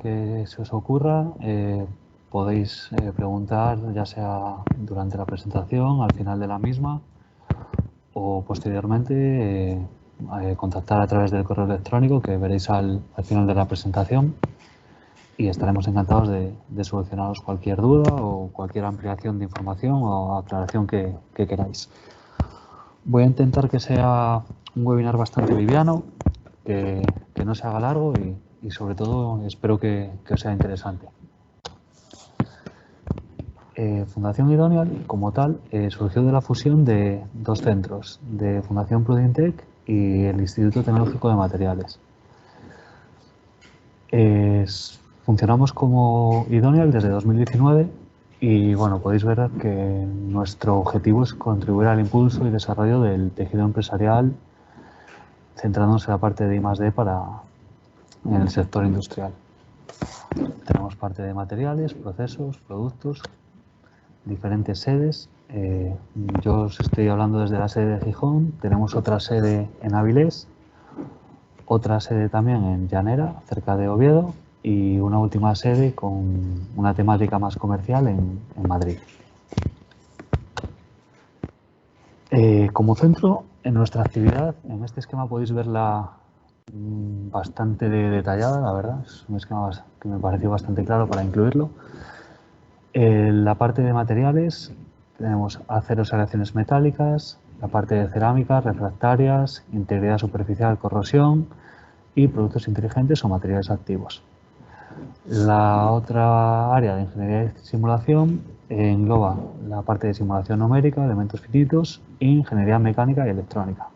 que se os ocurra, podéis preguntar ya sea durante la presentación, al final de la misma o posteriormente contactar a través del correo electrónico que veréis al final de la presentación y estaremos encantados de solucionaros cualquier duda o cualquier ampliación de información o aclaración que queráis. Voy a intentar que sea un webinar bastante liviano, que no se haga largo y sobre todo espero que os sea interesante. Fundación Idonial, como tal, surgió de la fusión de dos centros, de Fundación Prudintec y el Instituto Tecnológico de Materiales. Funcionamos como Idonial desde 2019 y bueno, podéis ver que nuestro objetivo es contribuir al impulso y desarrollo del tejido empresarial, centrándonos en la parte de I+D en el sector industrial. Tenemos parte de materiales, procesos, productos, diferentes sedes. Yo os estoy hablando desde la sede de Gijón, tenemos otra sede en Avilés, otra sede también en Llanera, cerca de Oviedo, y una última sede con una temática más comercial en Madrid. Como centro, en nuestra actividad, en este esquema podéis verla bastante detallada, la verdad, es un esquema que me pareció bastante claro para incluirlo. En la parte de materiales tenemos aceros y aleaciones metálicas, la parte de cerámicas, refractarias, integridad superficial, corrosión y productos inteligentes o materiales activos. La otra área de ingeniería y simulación engloba la parte de simulación numérica, elementos finitos e ingeniería mecánica y electrónica.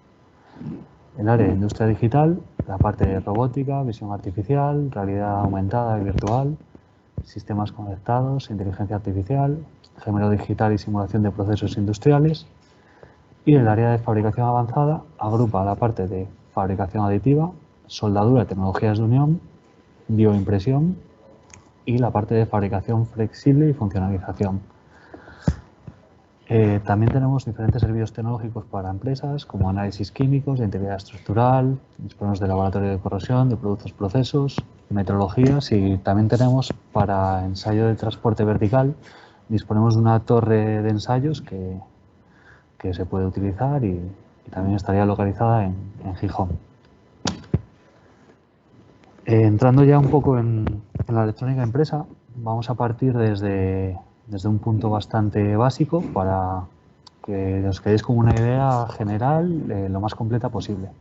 El área de industria digital, la parte de robótica, visión artificial, realidad aumentada y virtual, sistemas conectados, inteligencia artificial, gemelo digital y simulación de procesos industriales. Y el área de fabricación avanzada agrupa la parte de fabricación aditiva, soldadura, tecnologías de unión, bioimpresión y la parte de fabricación flexible y funcionalización. También tenemos diferentes servicios tecnológicos para empresas como análisis químicos, de integridad estructural, disponemos de laboratorio de corrosión, de productos procesos, metrologías y también tenemos para ensayo de transporte vertical, disponemos de una torre de ensayos que se puede utilizar y también estaría localizada en Gijón. Entrando ya un poco en la electrónica empresa, vamos a partir desde un punto bastante básico para que os quedéis con una idea general lo más completa posible.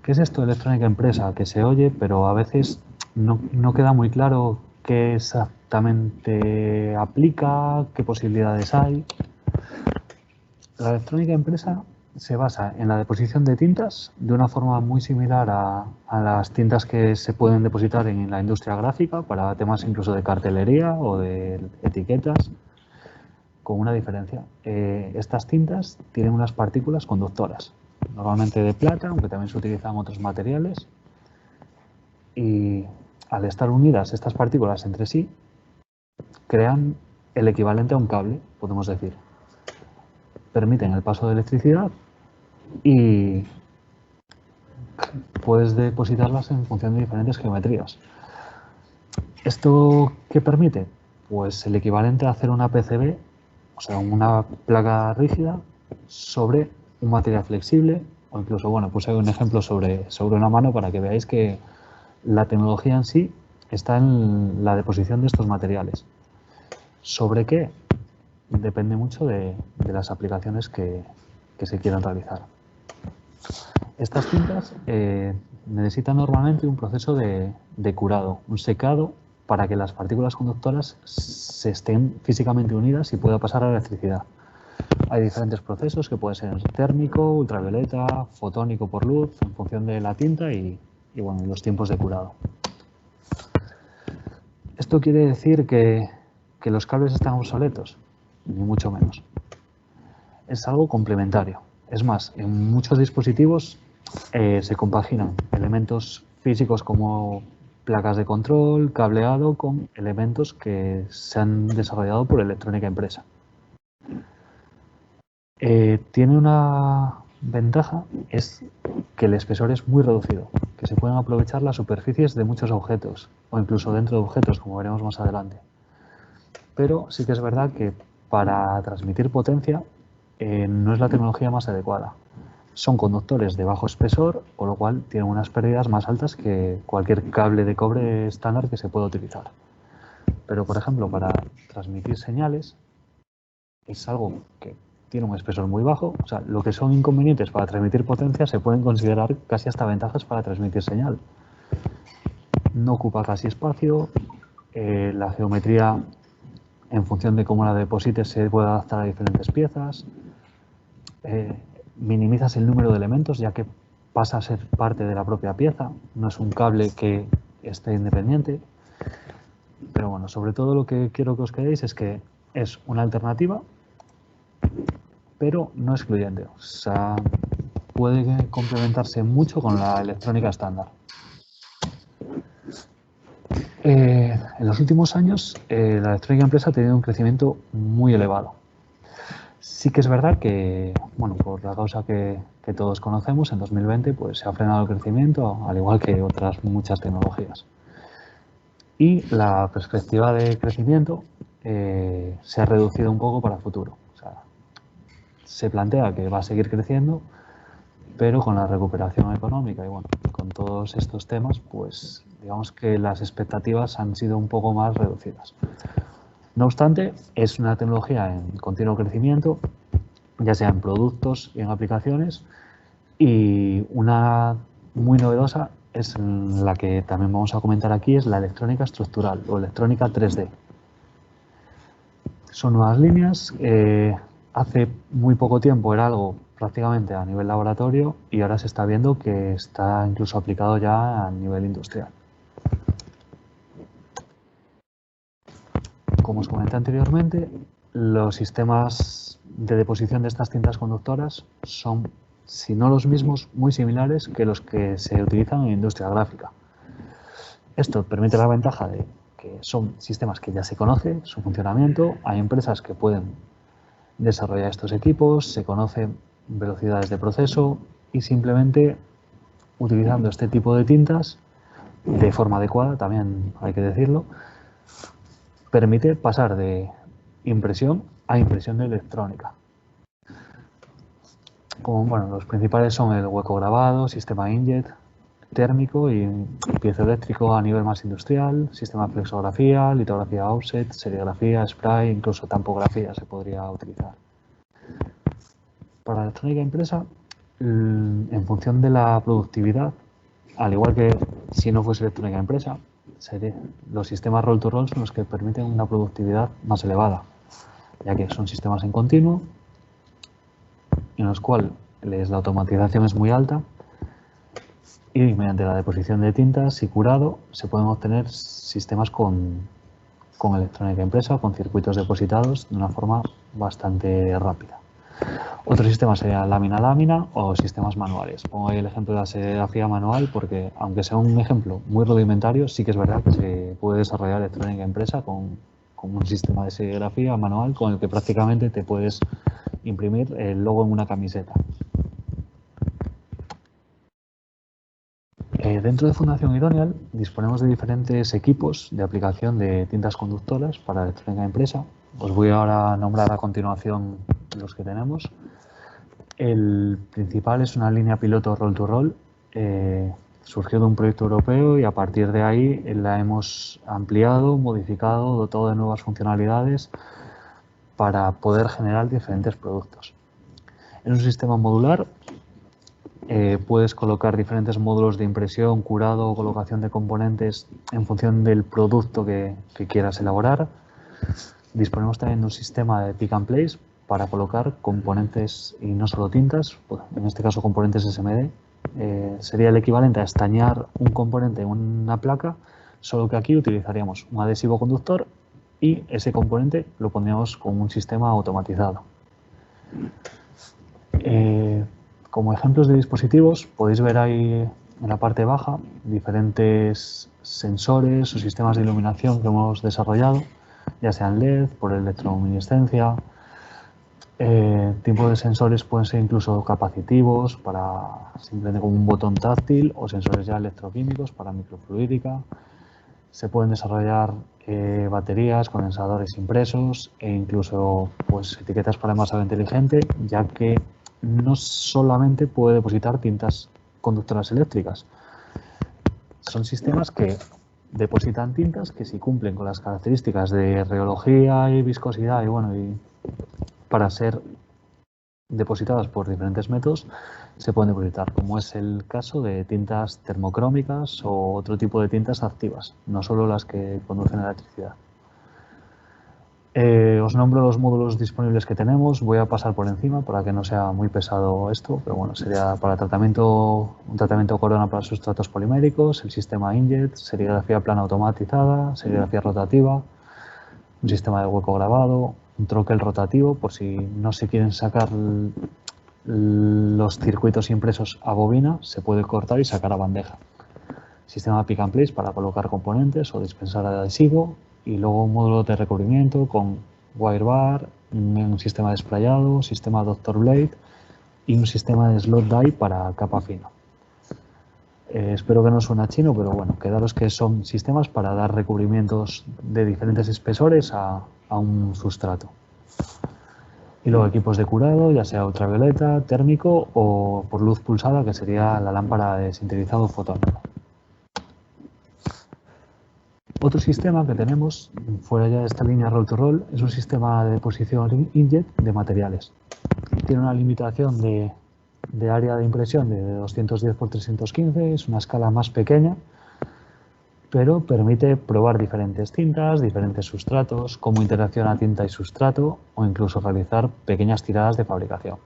¿Qué es esto de electrónica empresa? Que se oye, pero a veces no queda muy claro qué exactamente aplica, qué posibilidades hay. La electrónica empresa se basa en la deposición de tintas de una forma muy similar a las tintas que se pueden depositar en la industria gráfica para temas incluso de cartelería o de etiquetas, con una diferencia. Estas tintas tienen unas partículas conductoras, normalmente de plata, aunque también se utilizan otros materiales, y al estar unidas estas partículas entre sí, crean el equivalente a un cable, podemos decir. Permiten el paso de electricidad y puedes depositarlas en función de diferentes geometrías. ¿Esto qué permite? Pues el equivalente a hacer una PCB, o sea, una placa rígida sobre un material flexible, o incluso, bueno, pues hay un ejemplo sobre una mano para que veáis que la tecnología en sí está en la deposición de estos materiales. ¿Sobre qué? Depende mucho de las aplicaciones que se quieran realizar. Estas tintas necesitan normalmente un proceso de curado, un secado, para que las partículas conductoras se estén físicamente unidas y pueda pasar la electricidad. Hay diferentes procesos que pueden ser térmico, ultravioleta, fotónico por luz, en función de la tinta y bueno, los tiempos de curado. ¿Esto quiere decir que los cables están obsoletos? Ni mucho menos. Es algo complementario. Es más, en muchos dispositivos se compaginan elementos físicos como placas de control, cableado, con elementos que se han desarrollado por electrónica empresa. Tiene una ventaja es que el espesor es muy reducido, que se pueden aprovechar las superficies de muchos objetos o incluso dentro de objetos, como veremos más adelante. Pero sí que es verdad que para transmitir potencia no es la tecnología más adecuada. Son conductores de bajo espesor, con lo cual tienen unas pérdidas más altas que cualquier cable de cobre estándar que se pueda utilizar. Pero, por ejemplo, para transmitir señales es algo que tiene un espesor muy bajo. O sea, lo que son inconvenientes para transmitir potencia se pueden considerar casi hasta ventajas para transmitir señal. No ocupa casi espacio, la geometría en función de cómo la deposites se puede adaptar a diferentes piezas, minimizas el número de elementos ya que pasa a ser parte de la propia pieza, no es un cable que esté independiente. Pero bueno, sobre todo lo que quiero que os quedéis es que es una alternativa, pero no excluyente. O sea, puede complementarse mucho con la electrónica estándar. En los últimos años, la electrónica empresa ha tenido un crecimiento muy elevado. Sí que es verdad que, bueno, por la causa que todos conocemos, en 2020 pues, se ha frenado el crecimiento, al igual que otras muchas tecnologías. Y la perspectiva de crecimiento se ha reducido un poco para el futuro. O sea, se plantea que va a seguir creciendo, pero con la recuperación económica y bueno, con todos estos temas, pues digamos que las expectativas han sido un poco más reducidas. No obstante, es una tecnología en continuo crecimiento, ya sea en productos y en aplicaciones, y una muy novedosa es la que también vamos a comentar aquí, es la electrónica estructural o electrónica 3D. Son nuevas líneas, hace muy poco tiempo era algo prácticamente a nivel laboratorio y ahora se está viendo que está incluso aplicado ya a nivel industrial. Como os comenté anteriormente, los sistemas de deposición de estas cintas conductoras son, si no los mismos, muy similares que los que se utilizan en industria gráfica. Esto permite la ventaja de que son sistemas que ya se conoce su funcionamiento, hay empresas que pueden desarrollar estos equipos, se conocen velocidades de proceso y simplemente utilizando este tipo de tintas de forma adecuada, también hay que decirlo, permite pasar de impresión a impresión de electrónica. Como, bueno, los principales son el hueco grabado, sistema inkjet, térmico y piezoeléctrico a nivel más industrial, sistema de flexografía, litografía offset, serigrafía, spray, incluso tampografía se podría utilizar. Para la electrónica impresa, en función de la productividad, al igual que si no fuese electrónica impresa, los sistemas roll-to-roll son los que permiten una productividad más elevada, ya que son sistemas en continuo, en los cuales la automatización es muy alta y mediante la deposición de tintas y curado se pueden obtener sistemas con electrónica impresa, con circuitos depositados de una forma bastante rápida. Otro sistema sería lámina-lámina o sistemas manuales. Pongo ahí el ejemplo de la serigrafía manual porque, aunque sea un ejemplo muy rudimentario, sí que es verdad que se puede desarrollar electrónica impresa con un sistema de serigrafía manual con el que prácticamente te puedes imprimir el logo en una camiseta. Dentro de Fundación Idonial disponemos de diferentes equipos de aplicación de tintas conductoras para electrónica impresa. Os voy ahora a nombrar a continuación los que tenemos. El principal es una línea piloto roll-to-roll. Surgió de un proyecto europeo y a partir de ahí la hemos ampliado, modificado, dotado de nuevas funcionalidades para poder generar diferentes productos. Es un sistema modular. Puedes colocar diferentes módulos de impresión, curado o colocación de componentes en función del producto que quieras elaborar. Disponemos también de un sistema de pick and place para colocar componentes y no solo tintas, en este caso componentes SMD. Sería el equivalente a estañar un componente en una placa, solo que aquí utilizaríamos un adhesivo conductor y ese componente lo pondríamos con un sistema automatizado. Como ejemplos de dispositivos, podéis ver ahí en la parte baja diferentes sensores o sistemas de iluminación que hemos desarrollado, ya sean LED, por electroluminiscencia, Tipo de sensores pueden ser incluso capacitivos para simplemente como un botón táctil o sensores ya electroquímicos para microfluídica. Se pueden desarrollar baterías, condensadores impresos e incluso pues, etiquetas para envasado inteligente, ya que no solamente puede depositar tintas conductoras eléctricas. Son sistemas que depositan tintas que si cumplen con las características de rheología y viscosidad y para ser depositadas por diferentes métodos se pueden depositar, como es el caso de tintas termocrómicas o otro tipo de tintas activas, no solo las que conducen electricidad. Os nombro los módulos disponibles que tenemos, voy a pasar por encima para que no sea muy pesado esto, pero bueno, sería para un tratamiento corona para sustratos poliméricos, el sistema Inkjet, serigrafía plana automatizada, serigrafía rotativa, un sistema de hueco grabado, un troquel rotativo por si no se quieren sacar los circuitos impresos a bobina, se puede cortar y sacar a bandeja. Sistema pick and place para colocar componentes o dispensar adhesivo y luego un módulo de recubrimiento con wire bar, un sistema de sprayado, sistema Dr. Blade y un sistema de slot die para capa fina. Espero que no suene a chino, pero bueno, quedaros que son sistemas para dar recubrimientos de diferentes espesores a un sustrato. Y luego equipos de curado, ya sea ultravioleta, térmico o por luz pulsada, que sería la lámpara de sintetizado fotónico. Otro sistema que tenemos, fuera ya de esta línea roll to roll, es un sistema de deposición inkjet de materiales. Tiene una limitación de área de impresión de 210 por 315, es una escala más pequeña, pero permite probar diferentes tintas, diferentes sustratos, cómo interacciona tinta y sustrato o incluso realizar pequeñas tiradas de fabricación.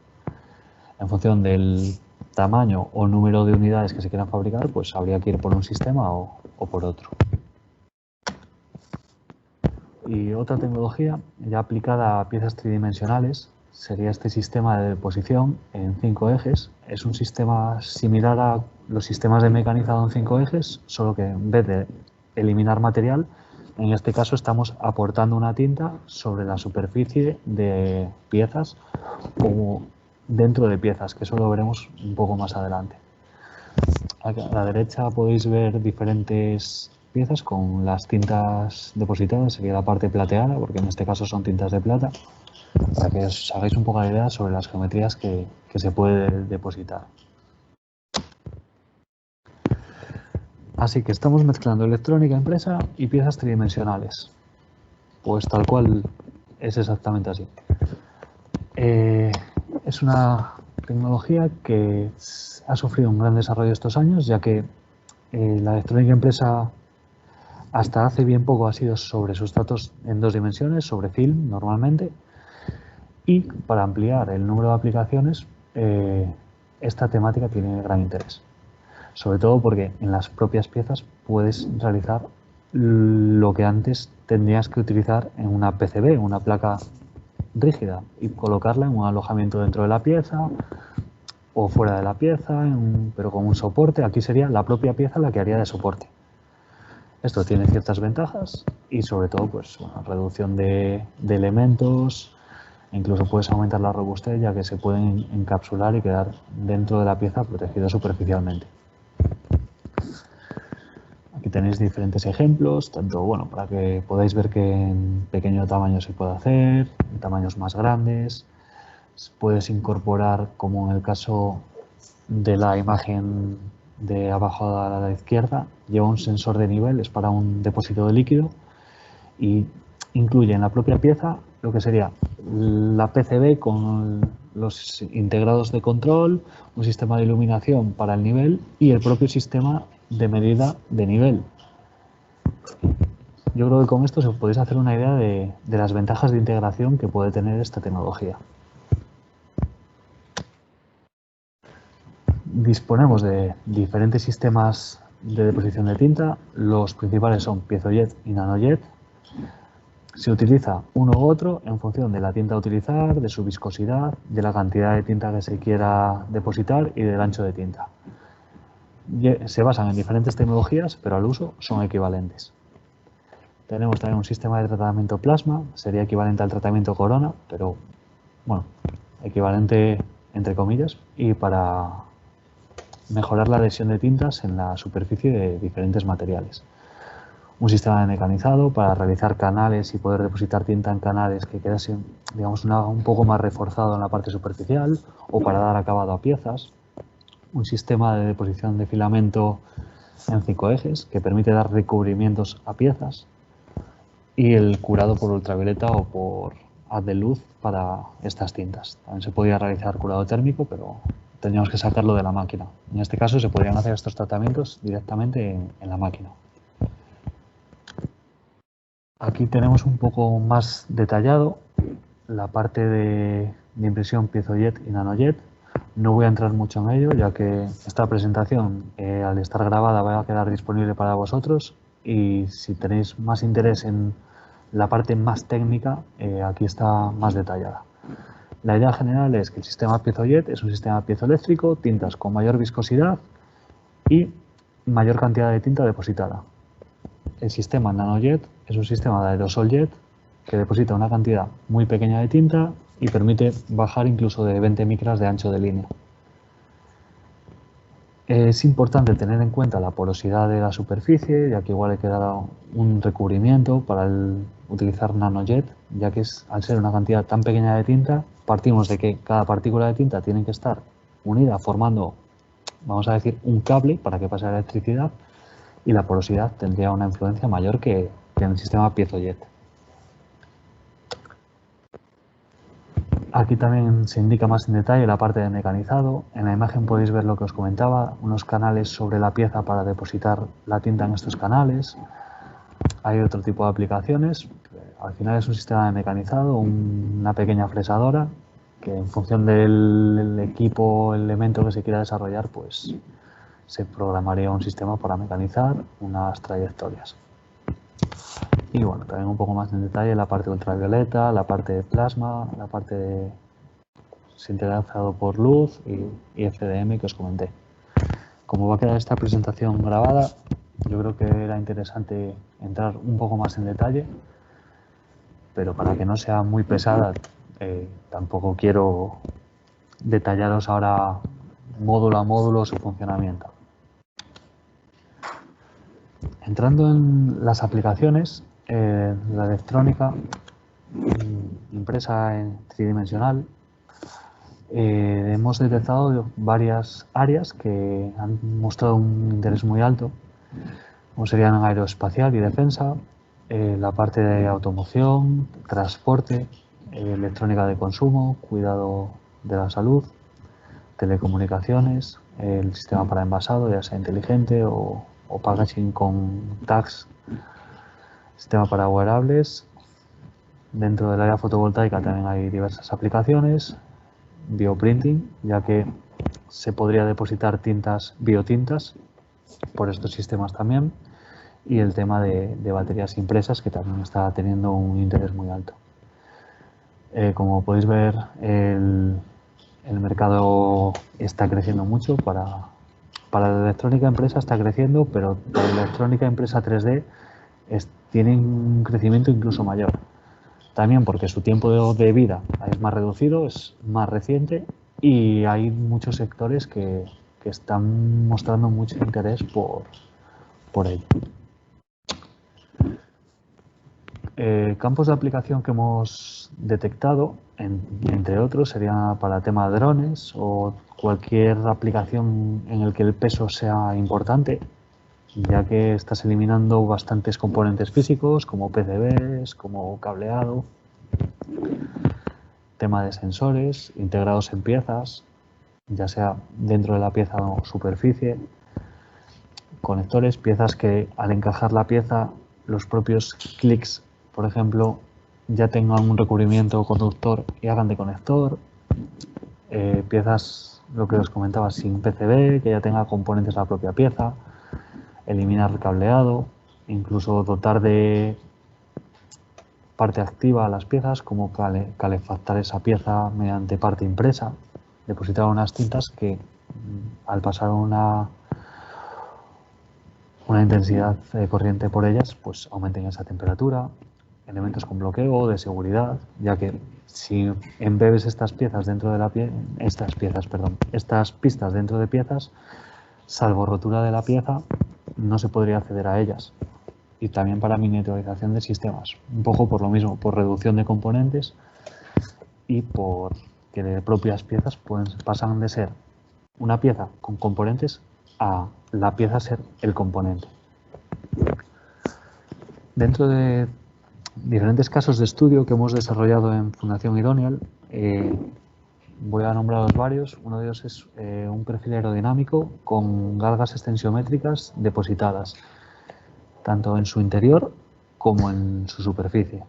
En función del tamaño o número de unidades que se quieran fabricar, pues habría que ir por un sistema o por otro. Y otra tecnología ya aplicada a piezas tridimensionales sería este sistema de deposición en 5 ejes. Es un sistema similar a los sistemas de mecanizado en 5 ejes, solo que en vez de eliminar material, en este caso estamos aportando una tinta sobre la superficie de piezas o dentro de piezas, que eso lo veremos un poco más adelante. A la derecha podéis ver diferentes piezas con las tintas depositadas, sería la parte plateada, porque en este caso son tintas de plata, para que os hagáis un poco de idea sobre las geometrías que se puede depositar. Así que estamos mezclando electrónica impresa y piezas tridimensionales. Pues tal cual es exactamente así. Es una tecnología que ha sufrido un gran desarrollo estos años, ya que la electrónica impresa hasta hace bien poco ha sido sobre sustratos en 2 dimensiones, sobre film normalmente, y para ampliar el número de aplicaciones esta temática tiene gran interés. Sobre todo porque en las propias piezas puedes realizar lo que antes tendrías que utilizar en una PCB, una placa rígida, y colocarla en un alojamiento dentro de la pieza o fuera de la pieza, pero con un soporte. Aquí sería la propia pieza la que haría de soporte. Esto tiene ciertas ventajas y sobre todo pues, reducción de elementos, incluso puedes aumentar la robustez ya que se pueden encapsular y quedar dentro de la pieza protegidos superficialmente. Aquí tenéis diferentes ejemplos, tanto para que podáis ver que en pequeño tamaño se puede hacer, en tamaños más grandes. Puedes incorporar, como en el caso de la imagen de abajo a la izquierda, lleva un sensor de nivel, es para un depósito de líquido y incluye en la propia pieza lo que sería la PCB con los integrados de control, un sistema de iluminación para el nivel y el propio sistema de medida de nivel. Yo creo que con esto os podéis hacer una idea de las ventajas de integración que puede tener esta tecnología. Disponemos de diferentes sistemas de deposición de tinta. Los principales son piezojet y nanojet. Se utiliza uno u otro en función de la tinta a utilizar, de su viscosidad, de la cantidad de tinta que se quiera depositar y del ancho de tinta. Se basan en diferentes tecnologías, pero al uso son equivalentes. Tenemos también un sistema de tratamiento plasma, sería equivalente al tratamiento corona, pero bueno, equivalente entre comillas, y para mejorar la adhesión de tintas en la superficie de diferentes materiales. Un sistema de mecanizado para realizar canales y poder depositar tinta en canales que quedase, digamos, un poco más reforzado en la parte superficial, o para dar acabado a piezas. Un sistema de deposición de filamento en 5 ejes que permite dar recubrimientos a piezas, y el curado por ultravioleta o por haz de luz para estas tintas. También se podía realizar curado térmico, pero teníamos que sacarlo de la máquina. En este caso se podrían hacer estos tratamientos directamente en la máquina. Aquí tenemos un poco más detallado la parte de impresión piezojet y nanojet. No voy a entrar mucho en ello, ya que esta presentación, al estar grabada, va a quedar disponible para vosotros, y si tenéis más interés en la parte más técnica, aquí está más detallada. La idea general es que el sistema piezojet es un sistema piezoeléctrico, tintas con mayor viscosidad y mayor cantidad de tinta depositada. El sistema nanojet es un sistema de aerosol jet que deposita una cantidad muy pequeña de tinta y permite bajar incluso de 20 micras de ancho de línea. Es importante tener en cuenta la porosidad de la superficie, ya que igual hay que dar un recubrimiento para utilizar nanojet, ya que al ser una cantidad tan pequeña de tinta, partimos de que cada partícula de tinta tiene que estar unida formando, vamos a decir, un cable para que pase la electricidad, y la porosidad tendría una influencia mayor que en el sistema piezojet. Aquí también se indica más en detalle la parte de mecanizado. En la imagen podéis ver lo que os comentaba, unos canales sobre la pieza para depositar la tinta en estos canales. Hay otro tipo de aplicaciones. Al final es un sistema de mecanizado, una pequeña fresadora, que en función del equipo o elemento que se quiera desarrollar, pues se programaría un sistema para mecanizar unas trayectorias. Y bueno, también un poco más en detalle la parte ultravioleta, la parte de plasma, la parte de sintetizado por luz y FDM que os comenté. Como va a quedar esta presentación grabada, yo creo que era interesante entrar un poco más en detalle, pero para que no sea muy pesada, tampoco quiero detallaros ahora módulo a módulo su funcionamiento. Entrando en las aplicaciones, la electrónica impresa en tridimensional, hemos detectado varias áreas que han mostrado un interés muy alto, como serían aeroespacial y defensa, la parte de automoción, transporte, electrónica de consumo, cuidado de la salud, telecomunicaciones, el sistema para envasado, ya sea inteligente o packaging con tags, sistema para wearables. Dentro del área fotovoltaica también hay diversas aplicaciones, bioprinting, ya que se podría depositar biotintas por estos sistemas también, y el tema de baterías impresas, que también está teniendo un interés muy alto. Como podéis ver, el mercado está creciendo mucho. Para la electrónica impresa está creciendo, pero para la electrónica impresa 3D tiene un crecimiento incluso mayor. También porque su tiempo de vida es más reducido, es más reciente, y hay muchos sectores que están mostrando mucho interés por ello. Campos de aplicación que hemos detectado, entre otros, serían para el tema de drones o cualquier aplicación en el que el peso sea importante, ya que estás eliminando bastantes componentes físicos como PCBs, como cableado, tema de sensores integrados en piezas, ya sea dentro de la pieza o superficie, conectores, piezas que al encajar la pieza, los propios clics, por ejemplo, ya tengan un recubrimiento conductor y hagan de conector, piezas, lo que os comentaba, sin PCB, que ya tenga componentes la propia pieza, eliminar el cableado, incluso dotar de parte activa a las piezas, como calefactar esa pieza mediante parte impresa, depositar unas tintas que al pasar una intensidad corriente por ellas, pues aumenten esa temperatura. elementos con bloqueo o de seguridad, ya que si embebes estas piezas dentro de la estas pistas dentro de piezas, salvo rotura de la pieza, no se podría acceder a ellas. Y también para miniaturización de sistemas, un poco por lo mismo, por reducción de componentes y por que de propias piezas pasan de ser una pieza con componentes a la pieza ser el componente. Dentro de diferentes casos de estudio que hemos desarrollado en Fundación Idonial, voy a nombraros varios. Uno de ellos es un perfil aerodinámico con galgas extensiométricas depositadas, tanto en su interior como en su superficie.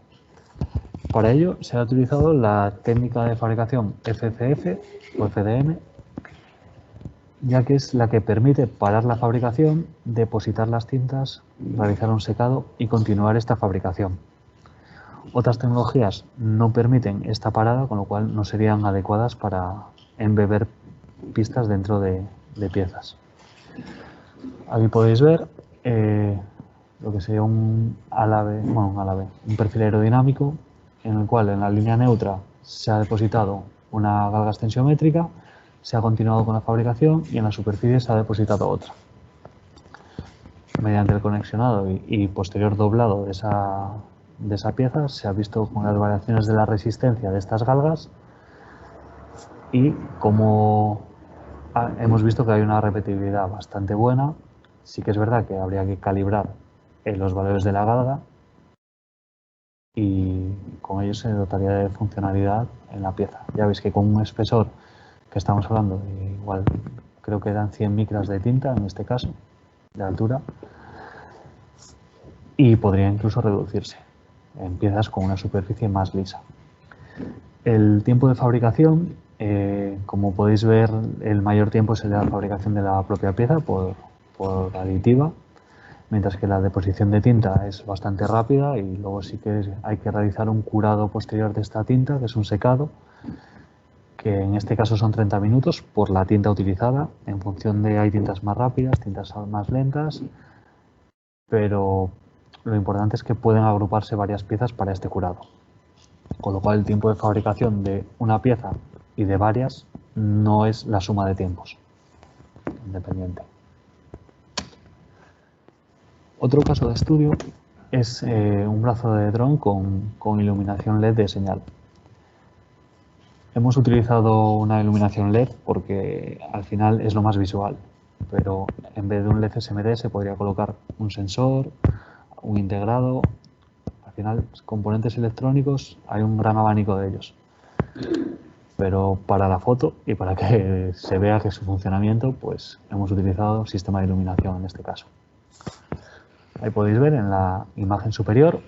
Para ello se ha utilizado la técnica de fabricación FCF o FDM, ya que es la que permite parar la fabricación, depositar las tintas, realizar un secado y continuar esta fabricación. Otras tecnologías no permiten esta parada, con lo cual no serían adecuadas para embeber pistas dentro de piezas. Aquí podéis ver lo que sería un perfil aerodinámico en el cual en la línea neutra se ha depositado una galga extensiométrica, se ha continuado con la fabricación y en la superficie se ha depositado otra. Mediante el conexionado y posterior doblado de esa pieza se ha visto con las variaciones de la resistencia de estas galgas y como hemos visto que hay una repetibilidad bastante buena. Sí que es verdad que habría que calibrar los valores de la galga y con ello se dotaría de funcionalidad en la pieza. Ya veis que con un espesor que estamos hablando, igual creo que eran 100 micras de tinta en este caso, de altura, y podría incluso reducirse en piezas con una superficie más lisa. El tiempo de fabricación, como podéis ver, el mayor tiempo es el de la fabricación de la propia pieza por aditiva, mientras que la deposición de tinta es bastante rápida y luego sí que hay que realizar un curado posterior de esta tinta, que es un secado, que en este caso son 30 minutos por la tinta utilizada. En función de hay tintas más rápidas, tintas más lentas, pero lo importante es que pueden agruparse varias piezas para este curado, con lo cual el tiempo de fabricación de una pieza y de varias no es la suma de tiempos independiente. Otro caso de estudio es un brazo de dron con iluminación LED de señal. Hemos utilizado una iluminación LED porque al final es lo más visual, pero en vez de un LED SMD se podría colocar un sensor, un integrado. Al final, componentes electrónicos, hay un gran abanico de ellos. Pero para la foto y para que se vea que su funcionamiento, pues hemos utilizado sistema de iluminación en este caso. Ahí podéis ver en la imagen superior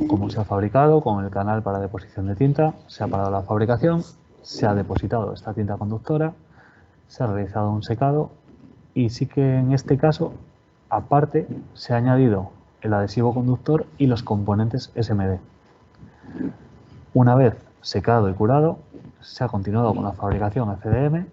cómo se ha fabricado con el canal para deposición de tinta. Se ha parado la fabricación, se ha depositado esta tinta conductora, se ha realizado un secado y sí que en este caso, aparte, se ha añadido el adhesivo conductor y los componentes SMD. Una vez secado y curado, se ha continuado con la fabricación FDM,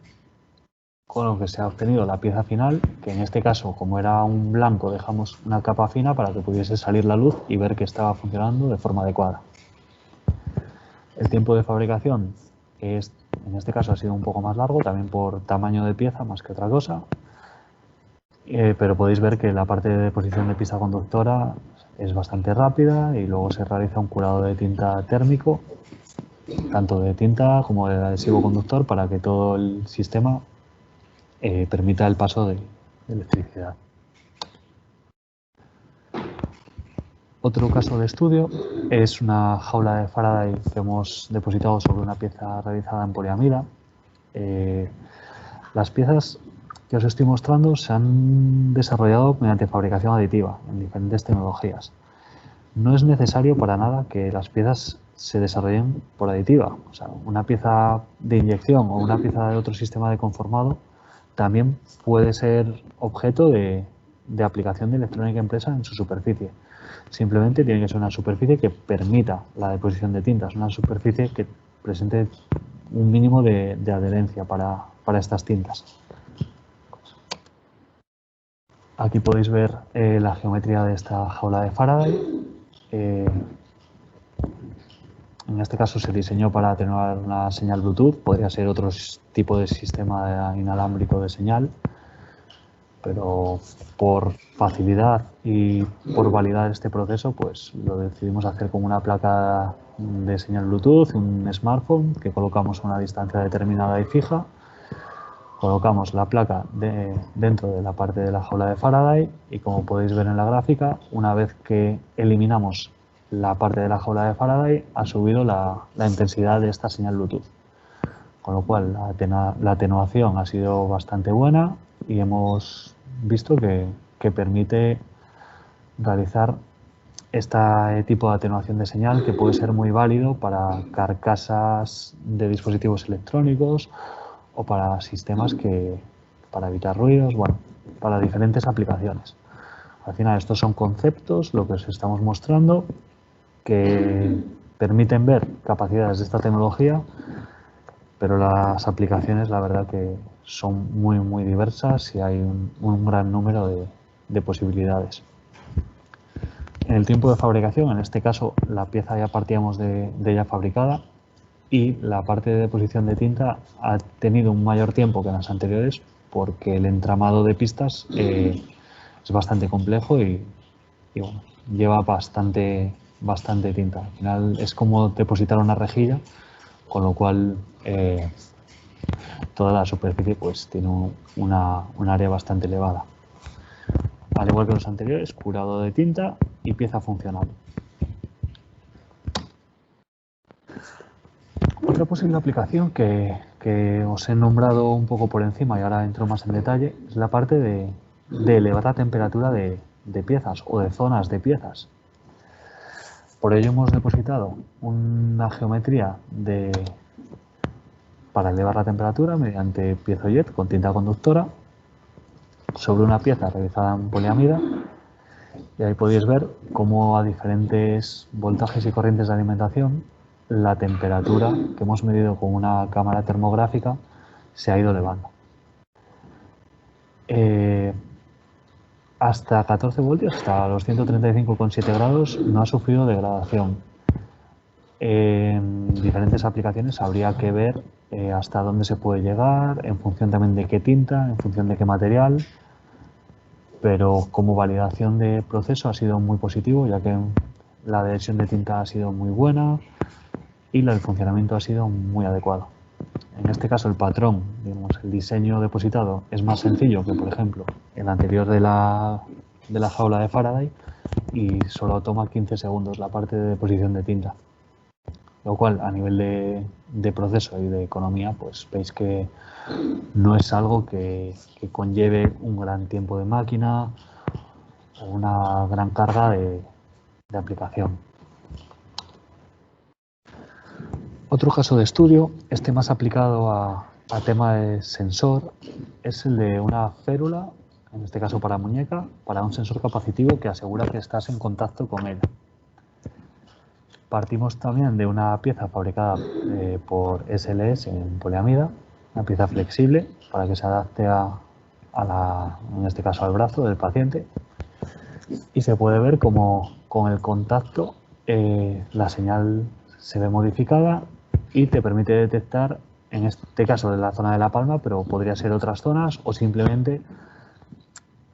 con lo que se ha obtenido la pieza final, que en este caso, como era un blanco, dejamos una capa fina para que pudiese salir la luz y ver que estaba funcionando de forma adecuada. El tiempo de fabricación en este caso ha sido un poco más largo, también por tamaño de pieza más que otra cosa, pero podéis ver que la parte de deposición de pista conductora es bastante rápida y luego se realiza un curado de tinta térmico, tanto de tinta como de adhesivo conductor, para que todo el sistema permita el paso de electricidad. Otro caso de estudio es una jaula de Faraday que hemos depositado sobre una pieza realizada en poliamida. Las piezas que os estoy mostrando se han desarrollado mediante fabricación aditiva en diferentes tecnologías. No es necesario para nada que las piezas se desarrollen por aditiva. O sea, una pieza de inyección o una pieza de otro sistema de conformado también puede ser objeto de aplicación de electrónica impresa en su superficie. Simplemente tiene que ser una superficie que permita la deposición de tintas, una superficie que presente un mínimo de adherencia para estas tintas. Aquí podéis ver la geometría de esta jaula de Faraday. en este caso se diseñó para atenuar una señal Bluetooth, podría ser otro tipo de sistema inalámbrico de señal, pero por facilidad y por validar este proceso, pues lo decidimos hacer con una placa de señal Bluetooth, un smartphone que colocamos a una distancia determinada y fija. Colocamos la placa dentro de la parte de la jaula de Faraday y, como podéis ver en la gráfica, una vez que eliminamos la parte de la jaula de Faraday, ha subido la intensidad de esta señal Bluetooth. Con lo cual la atenuación ha sido bastante buena y hemos visto que permite realizar este tipo de atenuación de señal, que puede ser muy válido para carcasas de dispositivos electrónicos o para sistemas para evitar ruidos, bueno, para diferentes aplicaciones. Al final, estos son conceptos, lo que os estamos mostrando, que permiten ver capacidades de esta tecnología, pero las aplicaciones, la verdad, que son muy diversas y hay un gran número de posibilidades. En el tiempo de fabricación, en este caso, la pieza ya partíamos de ella fabricada, y la parte de deposición de tinta ha tenido un mayor tiempo que en las anteriores, porque el entramado de pistas es bastante complejo y bueno, lleva bastante tinta. Al final es como depositar una rejilla, con lo cual toda la superficie pues tiene un área bastante elevada. Al igual que los anteriores, curado de tinta y pieza funcional. Otra posible aplicación que os he nombrado un poco por encima y ahora entro más en detalle es la parte de elevar la temperatura de piezas o de zonas de piezas. Por ello hemos depositado una geometría para elevar la temperatura mediante piezojet con tinta conductora sobre una pieza realizada en poliamida, y ahí podéis ver cómo a diferentes voltajes y corrientes de alimentación la temperatura que hemos medido con una cámara termográfica se ha ido elevando. Hasta 14 voltios, hasta los 135,7 grados, no ha sufrido degradación. En diferentes aplicaciones habría que ver hasta dónde se puede llegar, en función también de qué tinta, en función de qué material, pero como validación de proceso ha sido muy positivo, ya que la adhesión de tinta ha sido muy buena y el funcionamiento ha sido muy adecuado. En este caso, el patrón, digamos, el diseño depositado es más sencillo que, por ejemplo, el anterior de la jaula de Faraday, y solo toma 15 segundos la parte de deposición de tinta. Lo cual, a nivel de proceso y de economía, pues veis que no es algo que conlleve un gran tiempo de máquina o una gran carga de aplicación. Otro caso de estudio, este más aplicado a tema de sensor, es el de una férula, en este caso para muñeca, para un sensor capacitivo que asegura que estás en contacto con él. Partimos también de una pieza fabricada por SLS en poliamida, una pieza flexible para que se adapte en este caso al brazo del paciente, y se puede ver como con el contacto la señal se ve modificada y te permite detectar, en este caso de la zona de la palma, pero podría ser otras zonas, o simplemente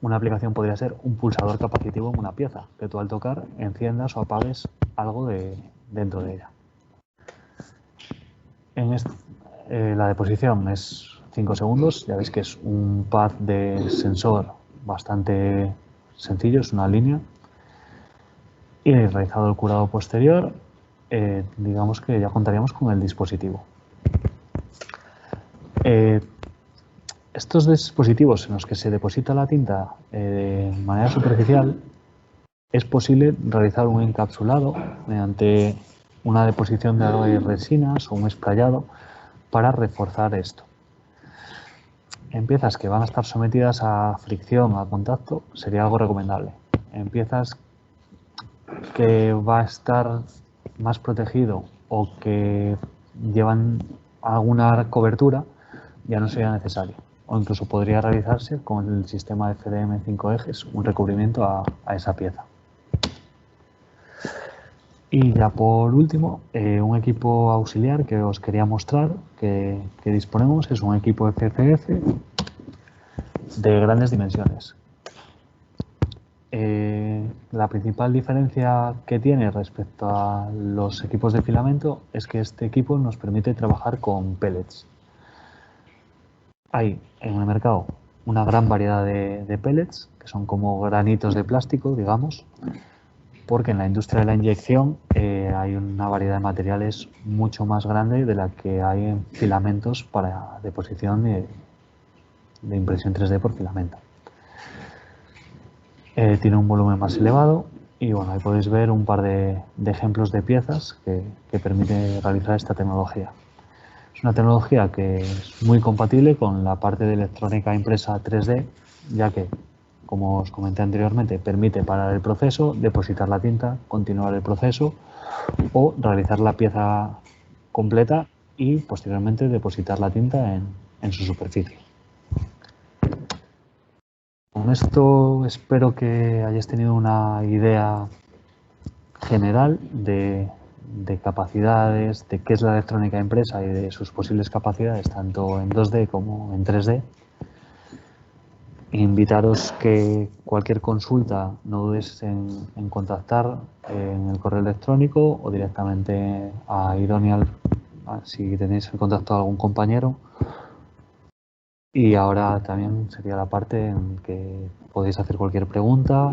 una aplicación podría ser un pulsador capacitivo en una pieza, que tú al tocar enciendas o apagues algo dentro de ella. La deposición es 5 segundos, ya veis que es un pad de sensor bastante sencillo, es una línea, y realizado el curado posterior, digamos que ya contaríamos con el dispositivo. Estos dispositivos en los que se deposita la tinta de manera superficial, es posible realizar un encapsulado mediante una deposición de resinas o un sprayado para reforzar esto. En piezas que van a estar sometidas a fricción, a contacto, sería algo recomendable. En piezas que va a estar más protegido o que llevan alguna cobertura, ya no sería necesario. O incluso podría realizarse con el sistema FDM 5 ejes un recubrimiento a esa pieza. Y ya por último, un equipo auxiliar que os quería mostrar que disponemos es un equipo FFF de grandes dimensiones. La principal diferencia que tiene respecto a los equipos de filamento es que este equipo nos permite trabajar con pellets. Hay en el mercado una gran variedad de pellets, que son como granitos de plástico, digamos, porque en la industria de la inyección hay una variedad de materiales mucho más grande de la que hay en filamentos para deposición de impresión 3D por filamento. Tiene un volumen más elevado y bueno, ahí podéis ver un par de ejemplos de piezas que permite realizar esta tecnología. Es una tecnología que es muy compatible con la parte de electrónica impresa 3D, ya que, como os comenté anteriormente, permite parar el proceso, depositar la tinta, continuar el proceso o realizar la pieza completa y posteriormente depositar la tinta en su superficie. Con esto espero que hayáis tenido una idea general de capacidades, de qué es la electrónica impresa y de sus posibles capacidades, tanto en 2D como en 3D. Invitaros que cualquier consulta no dudéis en contactar en el correo electrónico o directamente a Idonial si tenéis el contacto de algún compañero. Y ahora también sería la parte en que podéis hacer cualquier pregunta.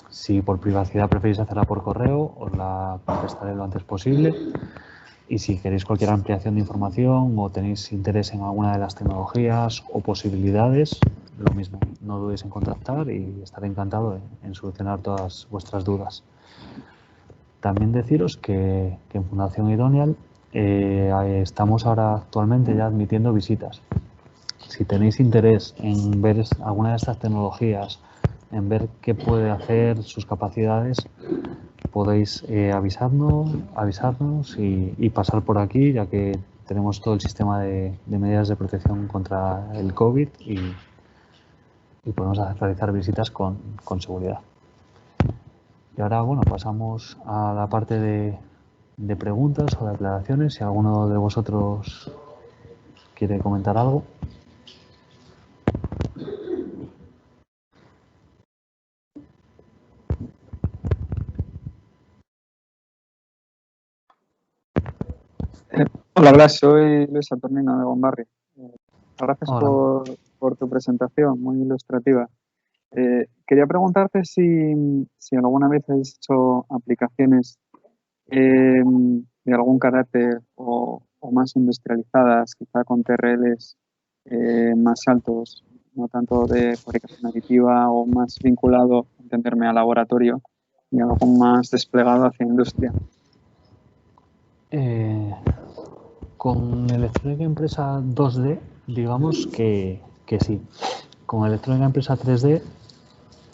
Si por privacidad preferís hacerla por correo, os la contestaré lo antes posible. Y si queréis cualquier ampliación de información o tenéis interés en alguna de las tecnologías o posibilidades, lo mismo, no dudéis en contactar y estaré encantado en solucionar todas vuestras dudas. También deciros que en Fundación Idonial estamos ahora actualmente ya admitiendo visitas. Si tenéis interés en ver alguna de estas tecnologías, en ver qué puede hacer, sus capacidades, podéis avisarnos y pasar por aquí, ya que tenemos todo el sistema de medidas de protección contra el COVID y podemos realizar visitas con seguridad. Y ahora, bueno, pasamos a la parte de preguntas o de aclaraciones. Si alguno de vosotros quiere comentar algo. Hola Blas, soy Luis Saturnino de Gombarri. Gracias Hola. por tu presentación, muy ilustrativa. Quería preguntarte si alguna vez has hecho aplicaciones de algún carácter o más industrializadas, quizá con TRLs más altos, no tanto de fabricación aditiva o más vinculado, entenderme, a laboratorio y algo más desplegado hacia industria. Con electrónica impresa 2D, digamos que sí. Con electrónica impresa 3D,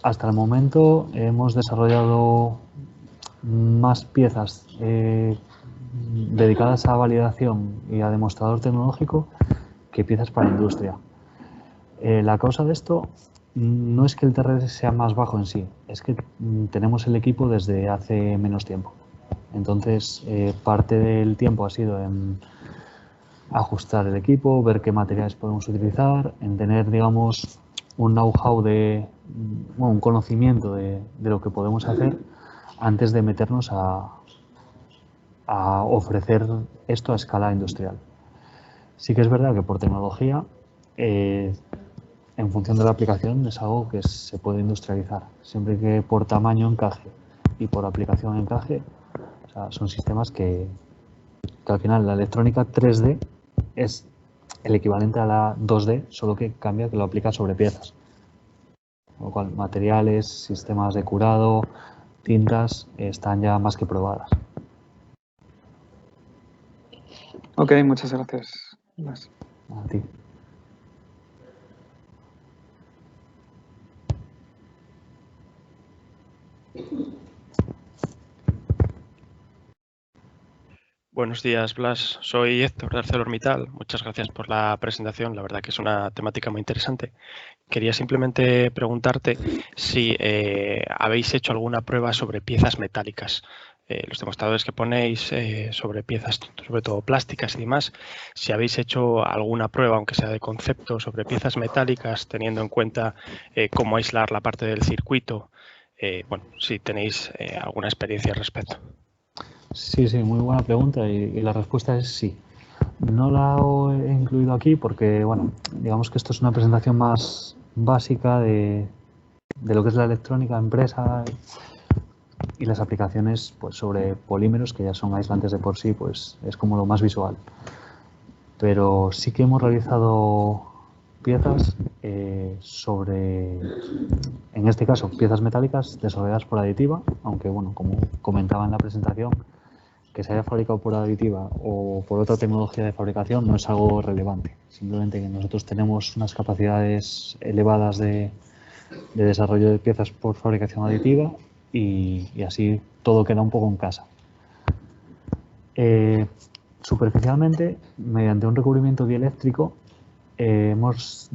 hasta el momento hemos desarrollado más piezas dedicadas a validación y a demostrador tecnológico que piezas para industria. La causa de esto no es que el TRS sea más bajo en sí, es que tenemos el equipo desde hace menos tiempo. Entonces, parte del tiempo ha sido en ajustar el equipo, ver qué materiales podemos utilizar, en tener, digamos, un know-how un conocimiento de lo que podemos hacer antes de meternos a ofrecer esto a escala industrial. Sí que es verdad que por tecnología, en función de la aplicación, es algo que se puede industrializar, siempre que por tamaño encaje y por aplicación encaje. O sea, son sistemas que al final la electrónica 3D es el equivalente a la 2D, solo que cambia que lo aplica sobre piezas. Con lo cual, materiales, sistemas de curado, tintas, están ya más que probadas. Ok, muchas gracias. A ti. Buenos días, Blas. Soy Héctor de ArcelorMittal. Muchas gracias por la presentación. La verdad que es una temática muy interesante. Quería simplemente preguntarte si habéis hecho alguna prueba sobre piezas metálicas. Los demostradores que ponéis sobre piezas, sobre todo plásticas y demás, si habéis hecho alguna prueba, aunque sea de concepto, sobre piezas metálicas, teniendo en cuenta cómo aislar la parte del circuito. Bueno, si tenéis alguna experiencia al respecto. Sí, sí, muy buena pregunta y la respuesta es sí. No la he incluido aquí porque, bueno, digamos que esto es una presentación más básica de lo que es la electrónica empresa y las aplicaciones pues, sobre polímeros que ya son aislantes de por sí, pues es como lo más visual. Pero sí que hemos realizado piezas sobre, en este caso, piezas metálicas desarrolladas por aditiva, aunque, bueno, como comentaba en la presentación, que se haya fabricado por aditiva o por otra tecnología de fabricación no es algo relevante. Simplemente que nosotros tenemos unas capacidades elevadas de desarrollo de piezas por fabricación aditiva y así todo queda un poco en casa. Superficialmente, mediante un recubrimiento dieléctrico, hemos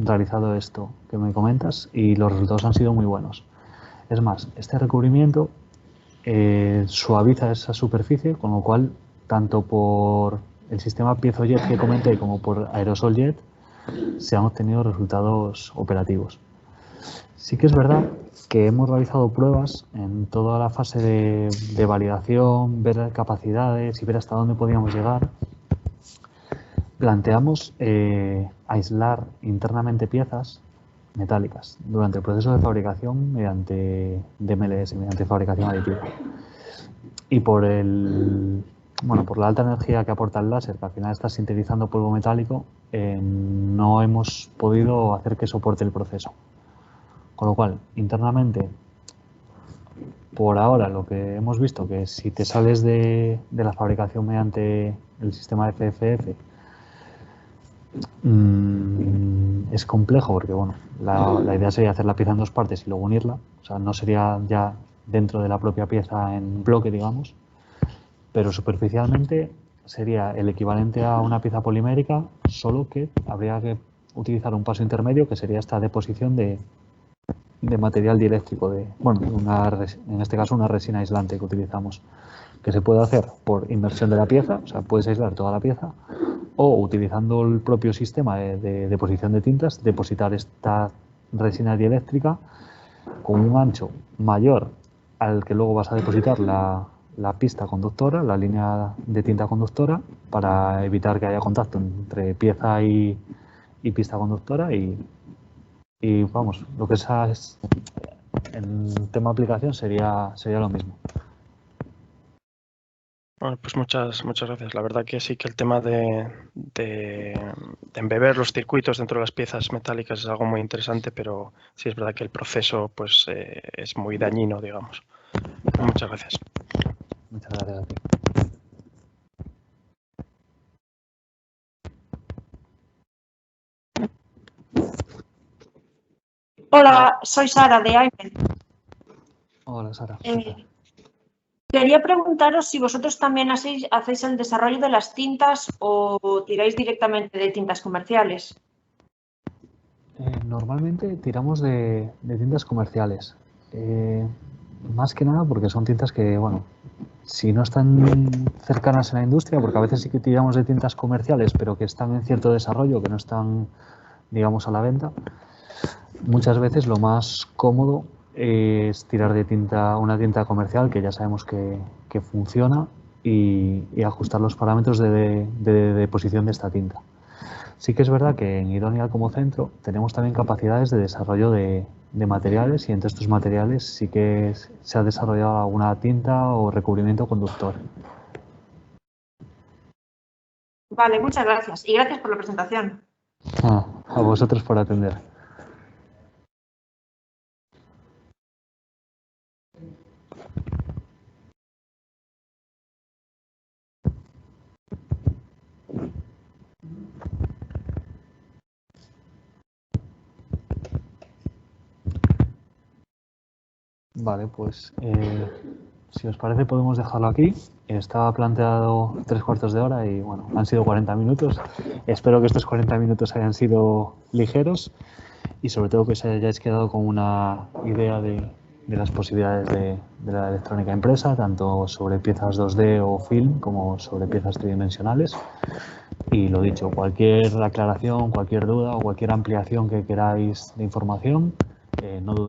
realizado esto que me comentas y los resultados han sido muy buenos. Es más, este recubrimiento suaviza esa superficie, con lo cual, tanto por el sistema piezo-jet que comenté como por aerosol jet, se han obtenido resultados operativos. Sí que es verdad que hemos realizado pruebas en toda la fase de validación, ver capacidades y ver hasta dónde podíamos llegar. Planteamos aislar internamente piezas metálicas durante el proceso de fabricación mediante DMLS, mediante fabricación aditiva. Y por por la alta energía que aporta el láser, que al final está sintetizando polvo metálico, no hemos podido hacer que soporte el proceso. Con lo cual, internamente, por ahora lo que hemos visto, que si te sales de la fabricación mediante el sistema FFF, es complejo porque bueno, la idea sería hacer la pieza en dos partes y luego unirla, o sea, no sería ya dentro de la propia pieza en bloque, digamos, pero superficialmente sería el equivalente a una pieza polimérica, solo que habría que utilizar un paso intermedio que sería esta deposición de material dieléctrico, en este caso una resina aislante que utilizamos, que se puede hacer por inmersión de la pieza, o sea, puedes aislar toda la pieza, o utilizando el propio sistema de deposición de tintas, depositar esta resina dieléctrica con un ancho mayor al que luego vas a depositar la pista conductora, la línea de tinta conductora, para evitar que haya contacto entre pieza y pista conductora y vamos, lo que es en tema aplicación sería lo mismo. Bueno, pues muchas gracias. La verdad que sí que el tema de embeber los circuitos dentro de las piezas metálicas es algo muy interesante, pero sí es verdad que el proceso pues es muy dañino, digamos. Muchas gracias. Muchas gracias a ti. Hola, soy Sara de Aimen. Hola, Sara. Quería preguntaros si vosotros también hacéis el desarrollo de las tintas o tiráis directamente de tintas comerciales. Normalmente tiramos de tintas comerciales. Más que nada porque son tintas que, bueno, si no están cercanas en la industria, porque a veces sí que tiramos de tintas comerciales, pero que están en cierto desarrollo, que no están, digamos, a la venta, muchas veces lo más cómodo es tirar de una tinta comercial que ya sabemos que funciona y ajustar los parámetros de deposición de esta tinta. Sí que es verdad que en Idoneal como centro tenemos también capacidades de desarrollo de materiales y entre estos materiales sí que se ha desarrollado alguna tinta o recubrimiento conductor. Vale, muchas gracias. Y gracias por la presentación. A vosotros por atender. Vale, pues si os parece podemos dejarlo aquí. Estaba planteado 3/4 de hora y bueno, han sido 40 minutos. Espero que estos 40 minutos hayan sido ligeros y sobre todo que os hayáis quedado con una idea de las posibilidades de la electrónica impresa, tanto sobre piezas 2D o film como sobre piezas tridimensionales. Y lo dicho, cualquier aclaración, cualquier duda o cualquier ampliación que queráis de información, no dudéis